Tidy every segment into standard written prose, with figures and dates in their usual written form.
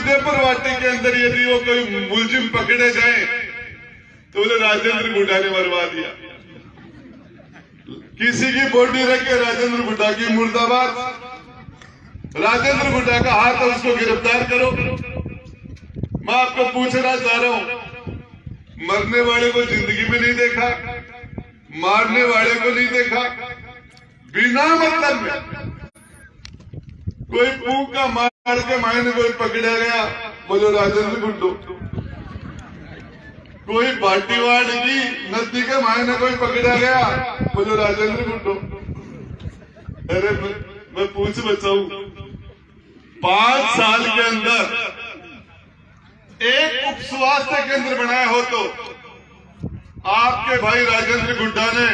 उदयपुर वाटी के अंदर यदि वो कोई मुलजिम पकड़े जाए तो बोले राजेंद्र गुड्डा ने मरवा दिया। किसी की बॉडी रख के राजेंद्र गुड्डा की मुर्दाबाद, राजेंद्र गुड्डा का हाथ है उसको गिरफ्तार करो। मैं आपको पूछना चाह रहा हूं, मरने वाले को जिंदगी में नहीं देखा, मारने वाले को नहीं देखा, बिना मतलब में कोई पूक का मार के मायने कोई पकड़ा गया बोलो राजेंद्र गुड्डो, कोई बाटीवाड़ की नदी के मायने कोई पकड़ा गया बोलो राजेंद्र गुड्डो। अरे मैं पूछ बचाऊं, 5 साल के अंदर एक उप स्वास्थ्य केंद्र बनाया हो तो आपके भाई राजेंद्र गुड्डा ने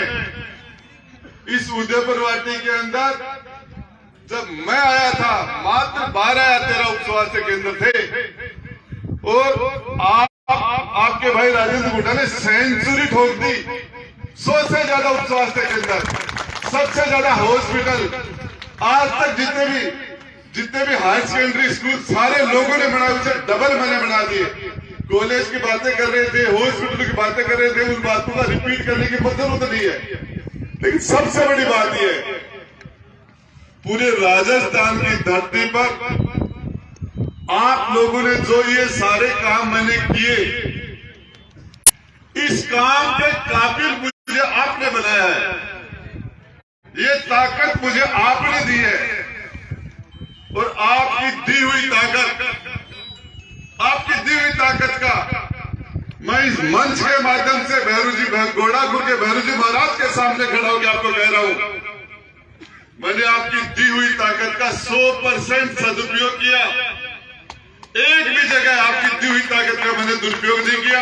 इस उदयपुर वाटी के अंदर, जब मैं आया था मात्र 12 या 13 उप स्वास्थ्य केंद्र थे और आपके भाई राजेंद्र गुड्डा ने सेंचुरी ठोक दी। 100 से ज्यादा उप स्वास्थ्य केंद्र, सबसे ज्यादा हॉस्पिटल, आज तक जितने भी हायर सेकेंडरी स्कूल सारे लोगों ने बनाए, उसे डबल मैंने बना दिए। कॉलेज की बातें कर रहे थे, हॉस्पिटल की बातें कर रहे थे, उन बातों का रिपीट करने की जरूरत नहीं है। लेकिन सबसे बड़ी बात यह है, पूरे राजस्थान की धरती पर आप लोगों ने जो ये सारे काम मैंने किए, इस काम के काबिल मुझे आपने बनाया है, ये ताकत मुझे आपने दी है और आपकी दी हुई ताकत का मैं इस मंच के माध्यम से घोड़ाखुर के भैरू जी महाराज के सामने खड़ा होकर आपको कह रहा हूं, मैंने आपकी दी हुई ताकत का 100% सदुपयोग किया। एक भी जगह आपकी दी हुई ताकत का मैंने दुरुपयोग नहीं किया।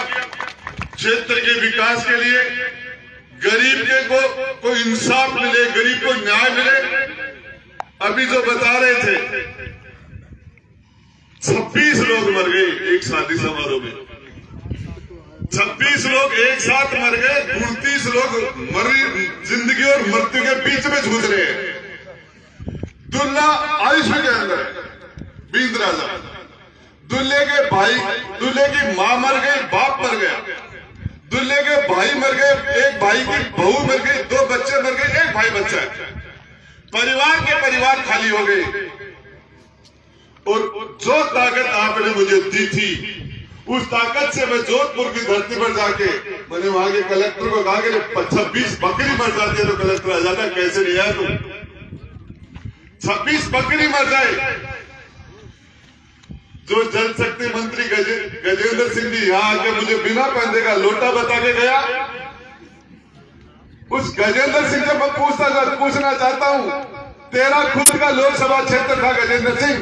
क्षेत्र के विकास के लिए, गरीब के को इंसाफ मिले, गरीब को न्याय मिले। अभी जो बता रहे थे 26 लोग मर गए एक शादी समारोह में, 26 लोग एक साथ मर गए, 29 लोग जिंदगी और मृत्यु के बीच में जूझ रहे हैं। दुल्ला आयुष्मान के अंदर बींद राजा, दुल्हे के भाई, दुल्हे की मां मर गई, बाप मर गया, दुल्हे के भाई मर गए, एक भाई की बहू मर गई, 2 बच्चे मर गए, एक भाई बच्चा है, परिवार खाली हो गए। और जो ताकत आपने मुझे दी थी, उस ताकत से मैं जोधपुर की धरती पर जाके मैंने वहां के कलेक्टर को कहा कि 26 बकरी मर जाती है तो कलेक्टर आ जाता, कैसे नहीं आया तुम? 26 बकरी मर जाए। जो जल शक्ति मंत्री गजेंद्र सिंह जी यहाँ आके मुझे बिना पैसे का लोटा बता के गया, उस गजेंद्र सिंह से मैं पूछना चाहता हूं, तेरा खुद का लोकसभा क्षेत्र था गजेंद्र सिंह,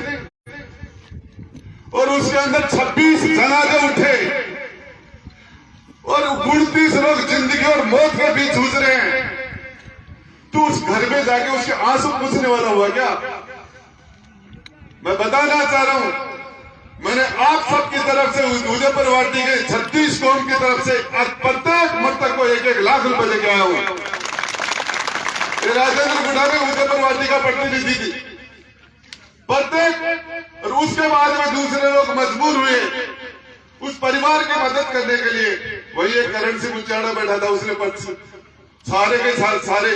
और उसके अंदर 26 जनाजे उठे और 29 लोग जिंदगी और मौत के बीच जूझ रहे हैं। तू उस घर में जाके उसके आंसू पूछने वाला हुआ क्या? मैं बताना चाह रहा हूं, मैंने आप सबकी तरफ से उदयपुर वाटी के 36 कौम की तरफ से प्रत्येक मृतक को 1-1 लाख रुपए लेके आया हूं। राजेंद्र गुड्डा ने उदयपुर वाटी का प्रतिनिधि थी प्रत्येक, और उसके बाद में दूसरे लोग मजबूर हुए उस परिवार की मदद करने के लिए। वही एक करण सिंह मुचाड़ा बैठा था, उसने सारे के सारे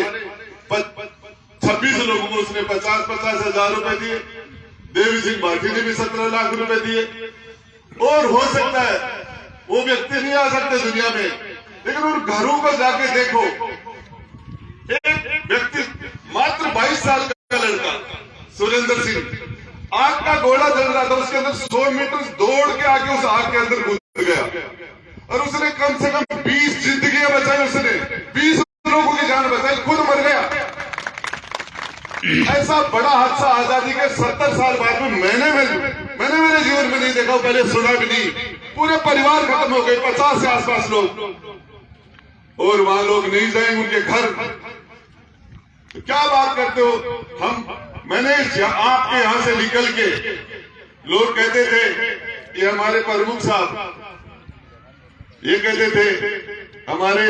26 लोगों को उसने 50-50 हजार रुपए दिए। देवी सिंह भाटी ने भी 17 लाख रुपए दिए। और हो सकता है वो व्यक्ति नहीं आ सकते दुनिया में, लेकिन उन घरों को जाके देखो, एक व्यक्ति मात्र 22 साल का लड़का सुरेंद्र सिंह, आग का गोला जल रहा था, उसके अंदर 100 मीटर दौड़ के आके उस आग के अंदर कूद गया और उसने कम से कम 20 जिंदगियां बचाई, उसने 20 लोगों की जान बचाई, खुद मर गया। ऐसा बड़ा हादसा आजादी के 70 साल बाद में मैंने मेरे जीवन में नहीं देखा, पहले सुना भी नहीं। पूरे परिवार खत्म हो गए, 50 से आसपास लोग, और वहां लोग नहीं जाएंगे उनके घर। तो क्या बात करते हो? मैंने आपके यहां से निकल के, लोग कहते थे कि हमारे प्रमुख साहब ये कहते थे हमारे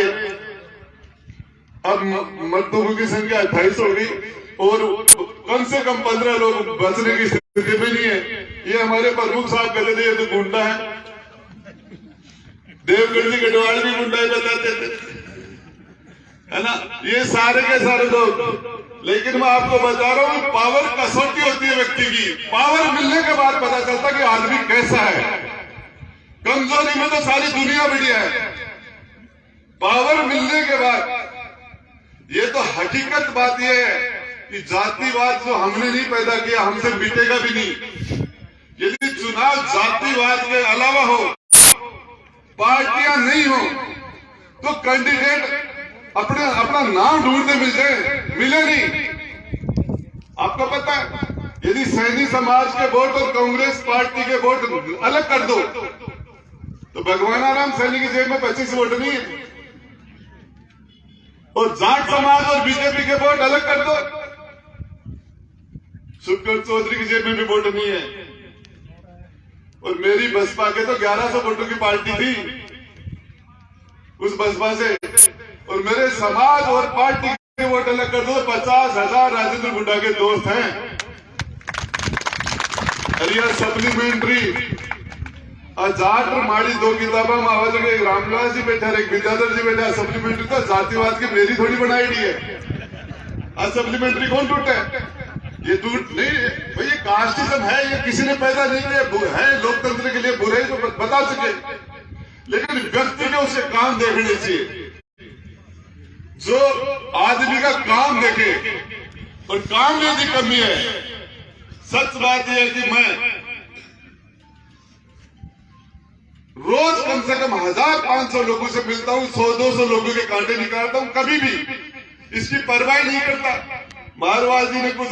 अब मृतकों की संख्या 28 हो गई और कम से कम 15 लोग बचने की स्थिति में नहीं है। ये हमारे प्रमुख साहब कहते थे ये तो गुंडा है, देवगढ़ जी गढ़वाल भी गुंडा ही बताते थे, है ना, ये सारे के सारे लोग। लेकिन मैं आपको बता रहा हूं, पावर कसौटी होती है व्यक्ति की, पावर मिलने के बाद पता चलता कि आदमी कैसा है। कमजोरी में तो सारी दुनिया बढ़िया है, पावर मिलने के बाद। ये तो हकीकत बात यह है कि जातिवाद जो हमने नहीं पैदा किया, हमसे मिटेगा भी नहीं। यदि चुनाव जातिवाद के अलावा हो, पार्टियां नहीं हो, तो कैंडिडेट अपना नाम ढूंढते मिले नहीं। आपको पता है, यदि सैनी समाज के वोट और कांग्रेस पार्टी के वोट अलग कर दो, तो भगवान राम सैनी की जेब में 25 वोट नहीं है, और जाट समाज और बीजेपी के वोट अलग कर दो, सुखकर चौधरी की जेब में भी वोट नहीं है। और मेरी बसपा के तो 1100 वोटों की पार्टी थी उस बसपा से, और मेरे समाज और पार्टी के वोट अलग कर दो, 50,000 राजेंद्र गुंडा के दोस्त हैं। अरे सप्लीमेंट्री जाट और माड़ी 2 किताबा में आवाज लगे, एक रामविलास जी बैठा, एक विद्याधर जी बैठा। सप्लीमेंट्री तो जातिवाद की मेरी थोड़ी बनाई है। आज सप्लीमेंट्री कौन टूटे? ये टूट नहीं भाई, ये कास्टिज्म है, ये किसी ने पैदा नहीं किया है। लोकतंत्र के लिए बुराई तो बता सके, लेकिन व्यक्ति को उसके काम देखने चाहिए, जो आदमी का काम देखे, और काम में यदि कमी है। सच बात यह है कि मैं रोज कम से कम 1500 लोगों से मिलता हूं, 100-200 लोगों के कांटे निकालता हूं, कभी भी इसकी परवाह नहीं करता। मारवाड़ जी ने कुछ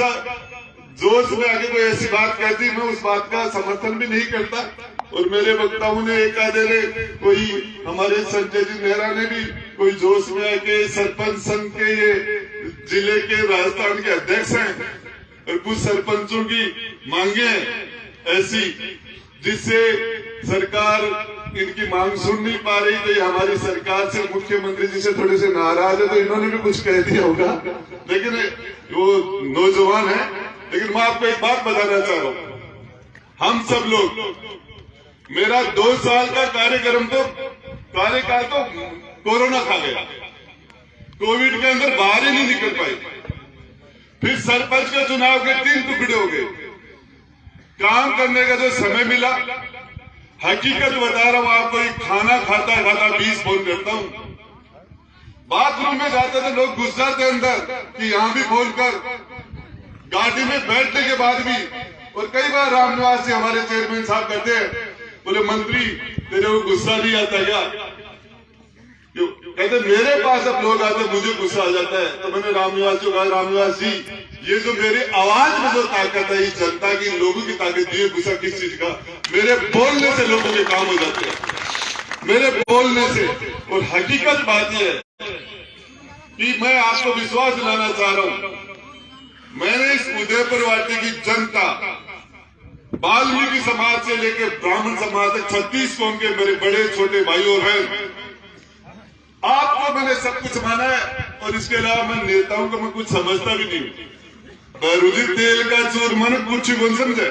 जोश में आगे कोई ऐसी बात कहती, मैं उस बात का समर्थन भी नहीं करता। और मेरे वक्ताओं ने एक आधे ने, कोई हमारे संजय जी नेहरा ने भी कोई जोश में आके सरपंच संघ के ये जिले के राजस्थान के अध्यक्ष हैं, और कुछ सरपंचों की मांगे ऐसी जिससे सरकार इनकी मांग सुन नहीं पा रही, तो ये हमारी सरकार से, मुख्यमंत्री जी से थोड़े से नाराज है, तो इन्होंने भी कुछ कह दिया होगा। लेकिन वो नौजवान है। लेकिन मैं आपको एक बात बताना चाह रहा हूं, हम सब लोग, मेरा 2 साल का कार्यकाल तो कोरोना खा गया, कोविड के अंदर बाहर ही नहीं निकल पाए। फिर सरपंच के चुनाव के 3 टुकड़े हो गए, काम करने का जो समय मिला, हकीकत बता रहा हूं आपको, खाना खाता खाता 20 फोन करता हूं। बाथरूम में जाते थे लोग घुस जाते अंदर कि यहां भी फोन कर, गाड़ी में बैठने के बाद भी। और कई बार रामनिवास जी हमारे चेयरमैन साहब कहते हैं, बोले मंत्री तेरे को गुस्सा नहीं आता क्या? क्यों? कहते मेरे पास अब लोग आते मुझे गुस्सा आ जाता है। तो मैंने रामनिवास को कहा, रामनिवास जी ये जो मेरी आवाज में जो ताकत है, ये जनता की, लोगों की ताकत, ये गुस्सा किस चीज का? मेरे बोलने से लोगों के काम हो जाते हैं, मेरे बोलने से। और हकीकत बात यह है कि मैं आपको विश्वास दिलाना चाह रहा हूं, मैंने इस उदयपुर वाटी की जनता, वाल्मीकि समाज से लेकर ब्राह्मण समाज तक 36 कौम के मेरे बड़े छोटे भाई और बहन, आपको मैंने सब कुछ माना है। और इसके अलावा मैं नेताओं को मैं कुछ समझता भी नहीं। बरूदी तेल का चूरमा ने कुछ कौन समझे,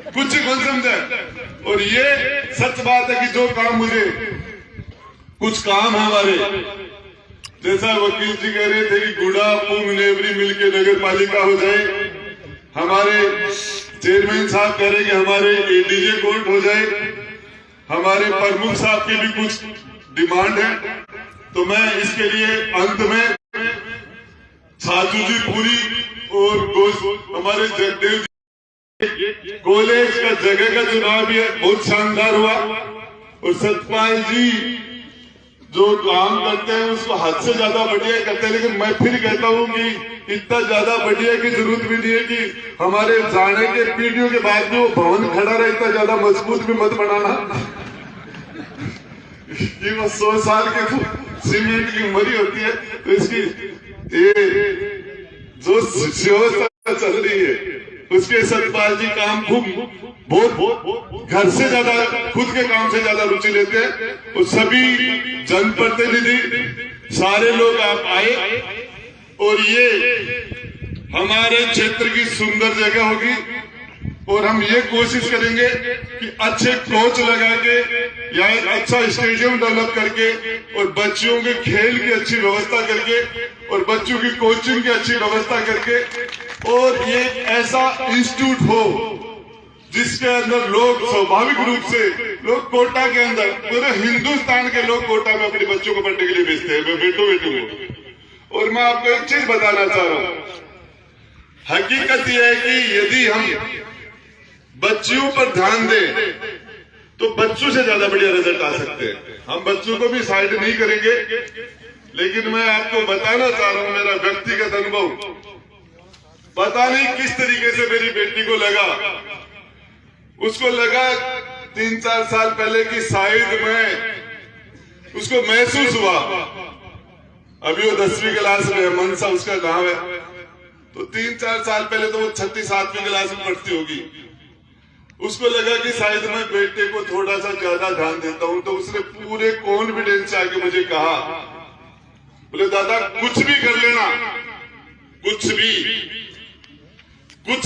कुछ कौन समझे। और ये सच बात है कि जो काम मुझे, कुछ काम है हमारे, जैसा वकील जी कह रहे थे कि गुड़ा पुंग नेवरी मिलके नगर पालिका हो जाए, हमारे चेयरमैन साहब कह रहे कि हमारे एडीजे कोर्ट हो जाए, हमारे प्रमुख साहब की भी कुछ डिमांड है। तो मैं इसके लिए अंत में छाजू जी पूरी और हमारे जगदेव जी कॉलेज का जगह का चुनाव भी बहुत शानदार हुआ। और सतपाल जी जो काम करते हैं उसको हद से ज्यादा बढ़िया करते हैं। लेकिन मैं फिर कहता हूं कि इतना ज्यादा बढ़िया की जरूरत भी नहीं है कि हमारे जाने के पीढ़ियों के बाद भी वो भवन खड़ा रहे। इतना ज्यादा मजबूत भी मत बनाना कि वो 100 साल के सीमेंट की उम्र होती है। तो इसकी ये जो व्यवस्था चल रही है उसके सतपाल जी काम खूब बहुत घर से ज्यादा, खुद के काम से ज्यादा रुचि लेते हैं। और सभी जनप्रतिनिधि सारे लोग आप आए और ये हमारे क्षेत्र की सुंदर जगह होगी और हम ये कोशिश करेंगे कि अच्छे कोच लगा के या एक अच्छा स्टेडियम डेवलप करके और बच्चों के खेल की अच्छी व्यवस्था करके और बच्चों की कोचिंग की अच्छी व्यवस्था करके और ये ऐसा इंस्टीट्यूट हो जिसके अंदर लोग स्वाभाविक रूप से लोग कोटा के अंदर पूरे हिंदुस्तान के लोग कोटा में अपने बच्चों को पढ़ने के लिए भेजते हैं, मैं बेटू को। और मैं आपको एक चीज बताना चाह रहा हूं, हकीकत यह है कि यदि हम बच्चियों पर ध्यान दें तो बच्चों से ज्यादा बढ़िया रिजल्ट आ सकते हैं। हम बच्चों को भी साइड नहीं करेंगे, लेकिन मैं आपको बताना चाह रहा हूं मेरा व्यक्तिगत अनुभव, पता नहीं किस तरीके से मेरी बेटी को लगा, उसको लगा 3-4 साल पहले कि शायद मैं, उसको महसूस हुआ, अभी वो 10वीं क्लास में है, मनसा उसका नाम है, तो 3-4 साल पहले तो वो 6ठी-7वीं क्लास में पढ़ती होगी, उसको लगा कि शायद मैं बेटे को थोड़ा सा ज्यादा ध्यान देता हूं, तो उसने पूरे कॉन्फिडेंस से आके मुझे कहा, बोले दादा कुछ भी कर लेना, कुछ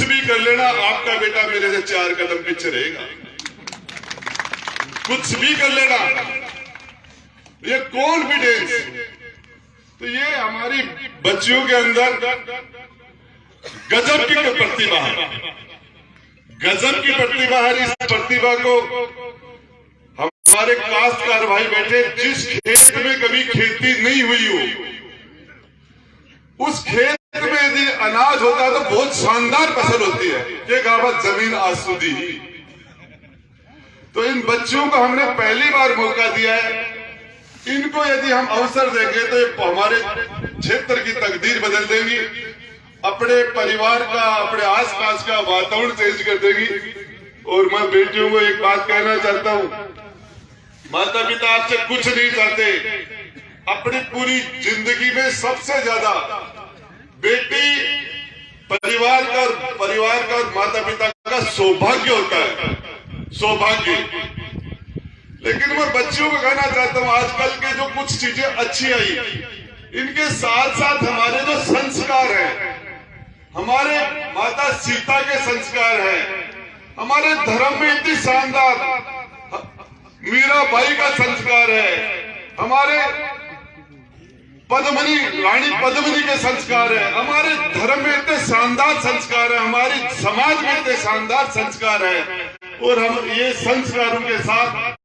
भी कर लेना, आपका बेटा मेरे से 4 कदम पीछे रहेगा, कुछ भी कर लेना। ये कॉन्फिडेंस, तो ये हमारी बच्चियों के अंदर गजब की प्रतिभा है, गजब की प्रतिभा है। इस प्रतिभा को हमारे काश्तकार भाई बैठे, जिस खेत में कभी खेती नहीं हुई हो, उस खेत में यदि अनाज होता है तो बहुत शानदार फसल होती है, ये कहावत जमीन आसूदी। तो इन बच्चों को हमने पहली बार मौका दिया है, इनको यदि हम अवसर देंगे तो ये हमारे क्षेत्र की तकदीर बदल देंगी, अपने परिवार का, अपने आसपास का वातावरण चेंज कर देगी। और मैं बेटियों को एक बात कहना चाहता हूं, माता पिता आपसे कुछ नहीं चाहते, अपनी पूरी जिंदगी में सबसे ज्यादा बेटी परिवार का और माता पिता का सौभाग्य होता है, सौभाग्य। लेकिन मैं बच्चियों को कहना चाहता हूं, आजकल के जो कुछ चीजें अच्छी आई, इनके साथ साथ हमारे जो संस्कार हैं, हमारे माता सीता के संस्कार हैं, हमारे धर्म में इतनी शानदार मीराबाई का संस्कार है, हमारे रानी पद्मिनी के संस्कार है, हमारे धर्म में इतने शानदार संस्कार है, हमारे समाज में इतने शानदार संस्कार है। और हम ये संस्कारों के साथ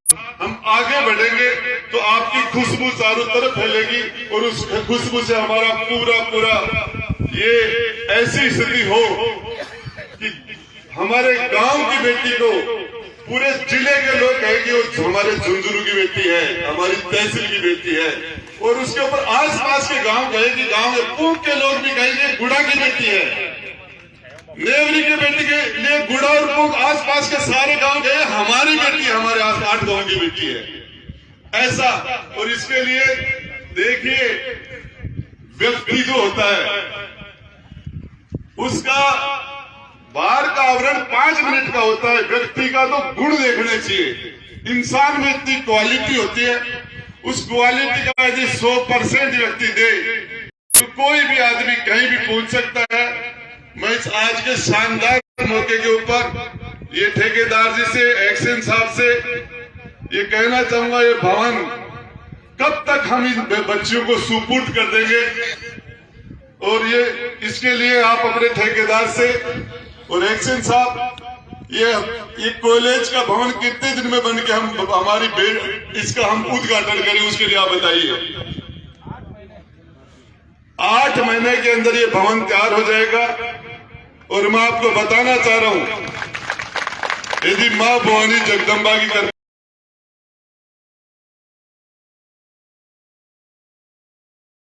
हम आगे बढ़ेंगे तो आपकी खुशबू चारों तरफ फैलेगी और उस खुशबू से हमारा पूरा ये ऐसी स्थिति हो कि हमारे गांव की बेटी को पूरे जिले के लोग कहेंगे वो हमारे झुंझुनू की बेटी है, हमारी तहसील की बेटी है, और उसके ऊपर आसपास के गांव कहेंगे, गांव के पूर्व के लोग भी कहेंगे गुड़ा की बेटी है, नेवरी की बेटी के लिए गुड़ा और पूर्व आसपास के सारे गांव कहे हमारी बेटी है, हमारे 8 गांव की बेटी है, ऐसा। और इसके लिए देखिए, व्यक्ति जो होता है उसका बाहर का आवरण 5 मिनट का होता है, व्यक्ति का तो गुण देखने चाहिए। इंसान में इतनी क्वालिटी होती है, उस क्वालिटी का यदि 100% व्यक्ति दे तो कोई भी आदमी कहीं भी पहुंच सकता है। मैं इस आज के शानदार मौके के ऊपर ये ठेकेदार जी से, एक्शन साहब से ये कहना चाहूंगा, ये भवन कब तक हम इन बच्चियों को सुपुर्द कर देंगे, और ये इसके लिए आप अपने ठेकेदार से और एक्शन साहब, ये कॉलेज का भवन कितने दिन में बन के हम इसका हम उद्घाटन करें, उसके लिए आप बताइए। 8 महीने के अंदर ये भवन तैयार हो जाएगा। और मैं आपको बताना चाह रहा हूं, यदि मां भवानी जगदम्बा की